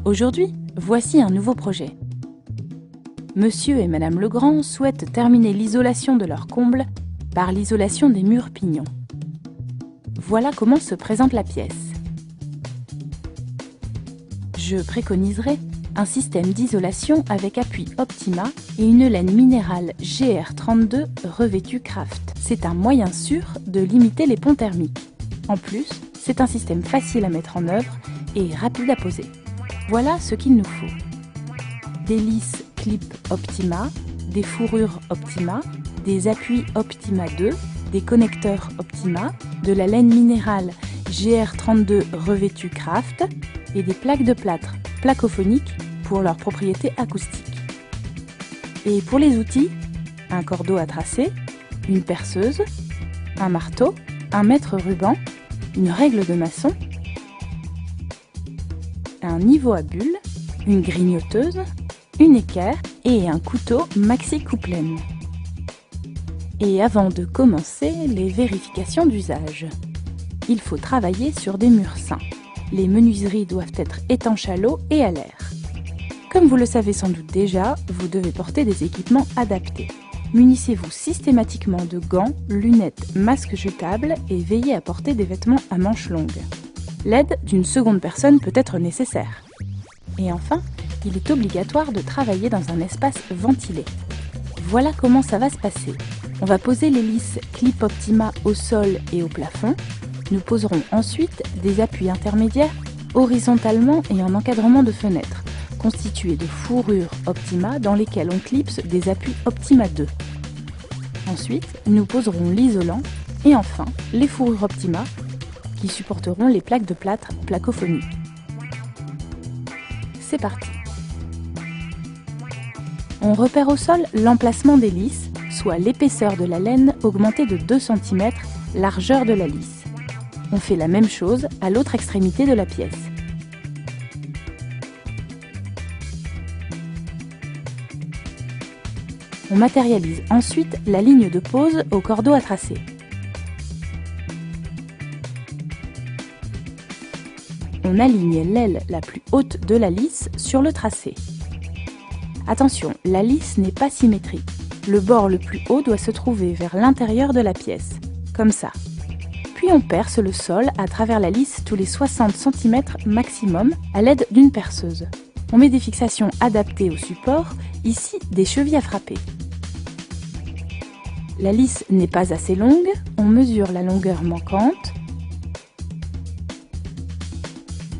Aujourd'hui, voici un nouveau projet. Monsieur et Madame Legrand souhaitent terminer l'isolation de leur comble par l'isolation des murs pignons. Voilà comment se présente la pièce. Je préconiserai un système d'isolation avec appui Optima et une laine minérale GR32 revêtue Craft. C'est un moyen sûr de limiter les ponts thermiques. En plus, c'est un système facile à mettre en œuvre et rapide à poser. Voilà ce qu'il nous faut. Des lisses clip Optima, des fourrures Optima, des appuis Optima 2, des connecteurs Optima, de la laine minérale GR32 revêtue Craft et des plaques de plâtre placophoniques pour leurs propriétés acoustiques. Et pour les outils, un cordeau à tracer, une perceuse, un marteau, un mètre ruban, une règle de maçon, un niveau à bulles, une grignoteuse, une équerre et un couteau maxi coupe-laine. Et avant de commencer, les vérifications d'usage. Il faut travailler sur des murs sains. Les menuiseries doivent être étanches à l'eau et à l'air. Comme vous le savez sans doute déjà, vous devez porter des équipements adaptés. Munissez-vous systématiquement de gants, lunettes, masques jetables et veillez à porter des vêtements à manches longues. L'aide d'une seconde personne peut être nécessaire. Et enfin, il est obligatoire de travailler dans un espace ventilé. Voilà comment ça va se passer. On va poser les lisses clip Optima au sol et au plafond. Nous poserons ensuite des appuis intermédiaires horizontalement et en encadrement de fenêtres, constitués de fourrures Optima dans lesquelles on clipse des appuis Optima 2. Ensuite, nous poserons l'isolant et enfin les fourrures Optima qui supporteront les plaques de plâtre placophoniques. C'est parti! On repère au sol l'emplacement des lisses, soit l'épaisseur de la laine augmentée de 2 cm, largeur de la lisse. On fait la même chose à l'autre extrémité de la pièce. On matérialise ensuite la ligne de pose au cordeau à tracer. On aligne l'aile la plus haute de la lisse sur le tracé. Attention, la lisse n'est pas symétrique. Le bord le plus haut doit se trouver vers l'intérieur de la pièce, comme ça. Puis on perce le sol à travers la lisse tous les 60 cm maximum à l'aide d'une perceuse. On met des fixations adaptées au support, ici des chevilles à frapper. La lisse n'est pas assez longue, on mesure la longueur manquante.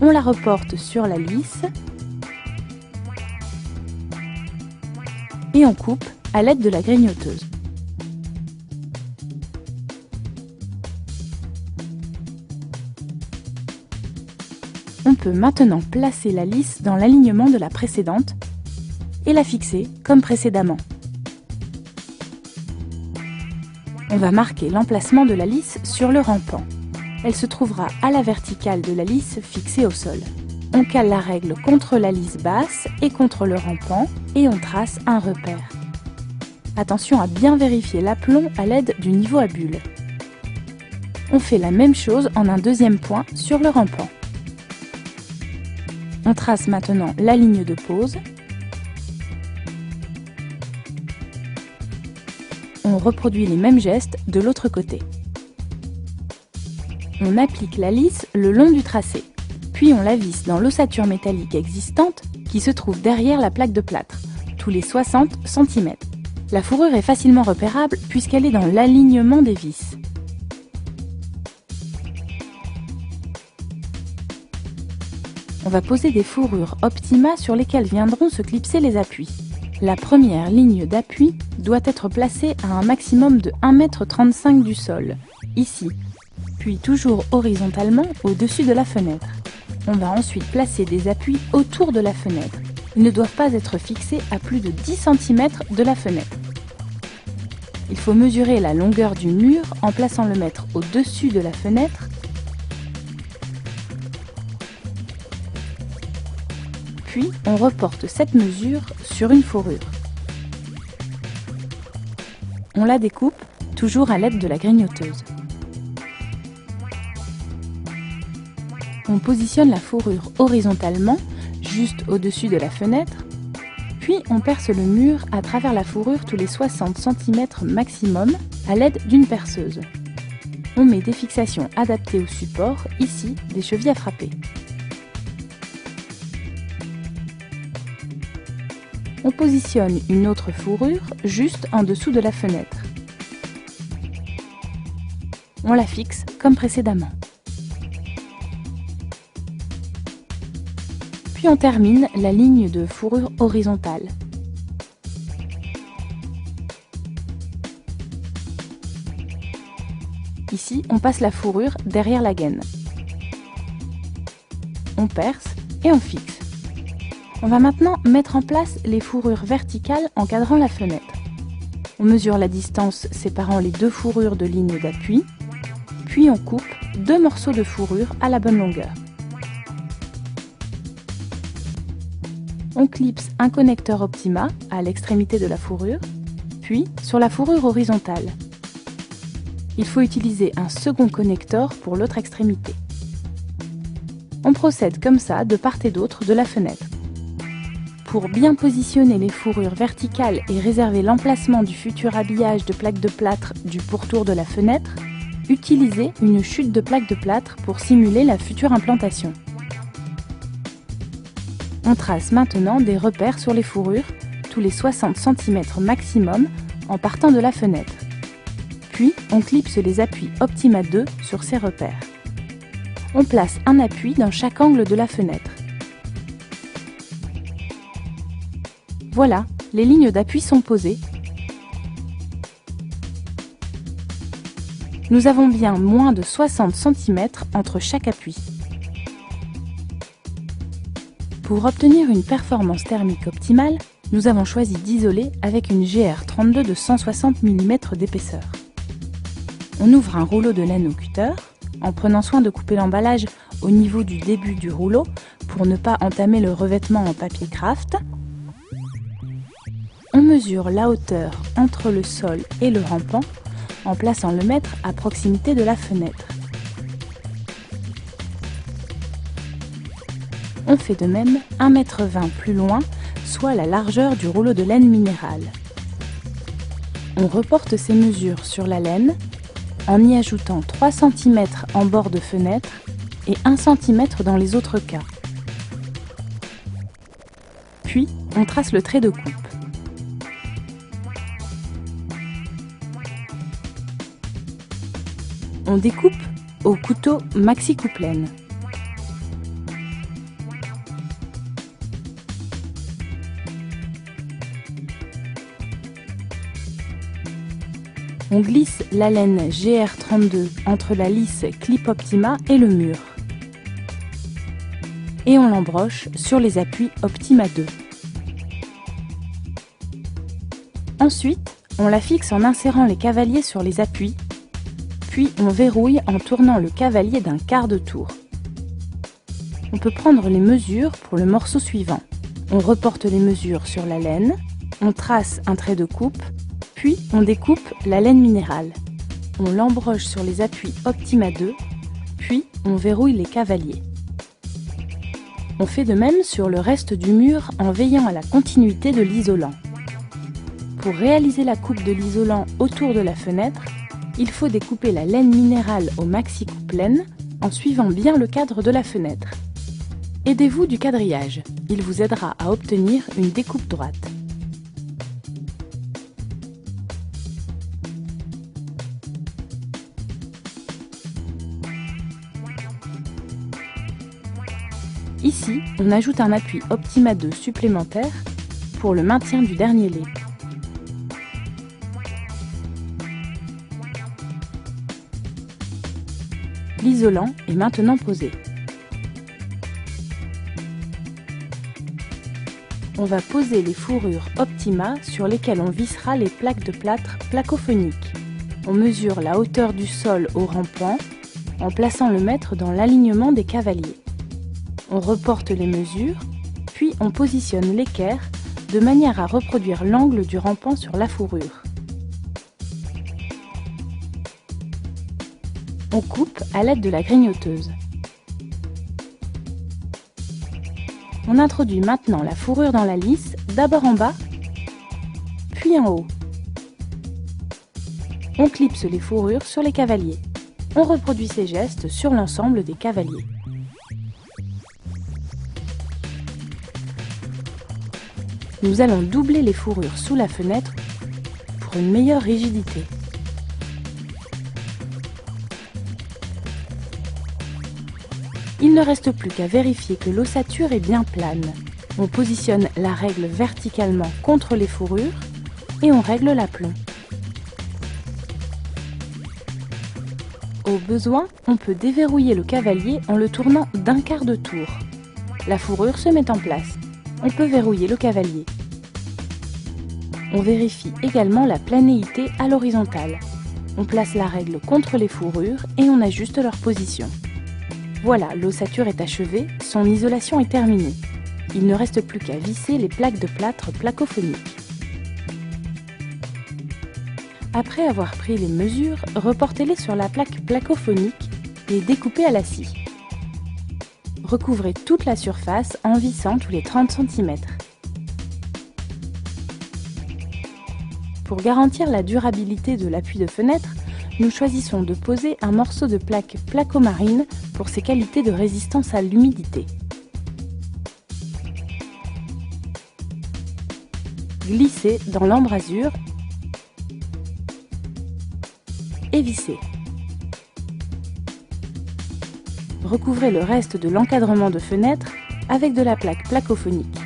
On la reporte sur la lisse et on coupe à l'aide de la grignoteuse. On peut maintenant placer la lisse dans l'alignement de la précédente et la fixer comme précédemment. On va marquer l'emplacement de la lisse sur le rampant. Elle se trouvera à la verticale de la lisse fixée au sol. On cale la règle contre la lisse basse et contre le rampant et on trace un repère. Attention à bien vérifier l'aplomb à l'aide du niveau à bulles. On fait la même chose en un deuxième point sur le rampant. On trace maintenant la ligne de pose. On reproduit les mêmes gestes de l'autre côté. On applique la lisse le long du tracé, puis on la visse dans l'ossature métallique existante qui se trouve derrière la plaque de plâtre, tous les 60 cm. La fourrure est facilement repérable puisqu'elle est dans l'alignement des vis. On va poser des fourrures Optima sur lesquelles viendront se clipser les appuis. La première ligne d'appui doit être placée à un maximum de 1,35 m du sol, ici, puis toujours horizontalement au-dessus de la fenêtre. On va ensuite placer des appuis autour de la fenêtre. Ils ne doivent pas être fixés à plus de 10 cm de la fenêtre. Il faut mesurer la longueur du mur en plaçant le mètre au-dessus de la fenêtre puis on reporte cette mesure sur une fourrure. On la découpe, toujours à l'aide de la grignoteuse. On positionne la fourrure horizontalement juste au-dessus de la fenêtre, puis on perce le mur à travers la fourrure tous les 60 cm maximum à l'aide d'une perceuse. On met des fixations adaptées au support, ici des chevilles à frapper. On positionne une autre fourrure juste en dessous de la fenêtre. On la fixe comme précédemment. Puis on termine la ligne de fourrure horizontale. Ici, on passe la fourrure derrière la gaine. On perce et on fixe. On va maintenant mettre en place les fourrures verticales encadrant la fenêtre. On mesure la distance séparant les deux fourrures de ligne d'appui, puis on coupe deux morceaux de fourrure à la bonne longueur. On clipse un connecteur Optima à l'extrémité de la fourrure, puis sur la fourrure horizontale. Il faut utiliser un second connecteur pour l'autre extrémité. On procède comme ça de part et d'autre de la fenêtre. Pour bien positionner les fourrures verticales et réserver l'emplacement du futur habillage de plaques de plâtre du pourtour de la fenêtre, utilisez une chute de plaques de plâtre pour simuler la future implantation. On trace maintenant des repères sur les fourrures, tous les 60 cm maximum, en partant de la fenêtre. Puis, on clipse les appuis Optima 2 sur ces repères. On place un appui dans chaque angle de la fenêtre. Voilà, les lignes d'appui sont posées. Nous avons bien moins de 60 cm entre chaque appui. Pour obtenir une performance thermique optimale, nous avons choisi d'isoler avec une GR32 de 160 mm d'épaisseur. On ouvre un rouleau de laine au cutter, en prenant soin de couper l'emballage au niveau du début du rouleau pour ne pas entamer le revêtement en papier craft. On mesure la hauteur entre le sol et le rampant en plaçant le mètre à proximité de la fenêtre. On fait de même 1,20 m plus loin, soit la largeur du rouleau de laine minérale. On reporte ces mesures sur la laine en y ajoutant 3 cm en bord de fenêtre et 1 cm dans les autres cas. Puis, on trace le trait de coupe. On découpe au couteau maxi coupe-laine. On glisse la laine GR32 entre la lisse Clip Optima et le mur. Et on l'embroche sur les appuis Optima 2. Ensuite, on la fixe en insérant les cavaliers sur les appuis, puis on verrouille en tournant le cavalier d'un quart de tour. On peut prendre les mesures pour le morceau suivant. On reporte les mesures sur la laine, on trace un trait de coupe, puis on découpe la laine minérale. On l'embroche sur les appuis Optima 2, puis on verrouille les cavaliers. On fait de même sur le reste du mur en veillant à la continuité de l'isolant. Pour réaliser la coupe de l'isolant autour de la fenêtre, il faut découper la laine minérale au maxi coupe-laine en suivant bien le cadre de la fenêtre. Aidez-vous du quadrillage, il vous aidera à obtenir une découpe droite. Ici, on ajoute un appui Optima 2 supplémentaire pour le maintien du dernier lait. L'isolant est maintenant posé. On va poser les fourrures Optima sur lesquelles on vissera les plaques de plâtre placophoniques. On mesure la hauteur du sol au rampant en plaçant le mètre dans l'alignement des cavaliers. On reporte les mesures, puis on positionne l'équerre de manière à reproduire l'angle du rampant sur la fourrure. On coupe à l'aide de la grignoteuse. On introduit maintenant la fourrure dans la lisse, d'abord en bas, puis en haut. On clipse les fourrures sur les cavaliers. On reproduit ces gestes sur l'ensemble des cavaliers. Nous allons doubler les fourrures sous la fenêtre pour une meilleure rigidité. Il ne reste plus qu'à vérifier que l'ossature est bien plane. On positionne la règle verticalement contre les fourrures et on règle l'aplomb. Au besoin, on peut déverrouiller le cavalier en le tournant d'1/4 de tour. La fourrure se met en place. On peut verrouiller le cavalier. On vérifie également la planéité à l'horizontale. On place la règle contre les fourrures et on ajuste leur position. Voilà, l'ossature est achevée, son isolation est terminée. Il ne reste plus qu'à visser les plaques de plâtre placophonique. Après avoir pris les mesures, reportez-les sur la plaque placophonique et découpez à la scie. Recouvrez toute la surface en vissant tous les 30 cm. Pour garantir la durabilité de l'appui de fenêtre, nous choisissons de poser un morceau de plaque placomarine pour ses qualités de résistance à l'humidité. Glissez dans l'embrasure et vissez. Recouvrez le reste de l'encadrement de fenêtre avec de la plaque placophonique.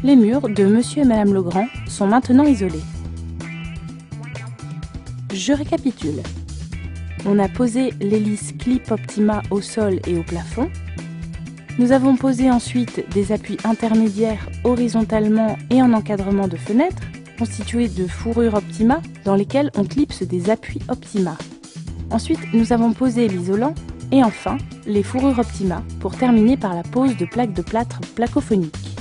Les murs de Monsieur et Madame Legrand sont maintenant isolés. Je récapitule. On a posé l'hélice Clip Optima au sol et au plafond. Nous avons posé ensuite des appuis intermédiaires horizontalement et en encadrement de fenêtre, constitués de fourrures Optima dans lesquelles on clipse des appuis Optima. Ensuite, nous avons posé l'isolant et enfin les fourrures Optima pour terminer par la pose de plaques de plâtre placophonique.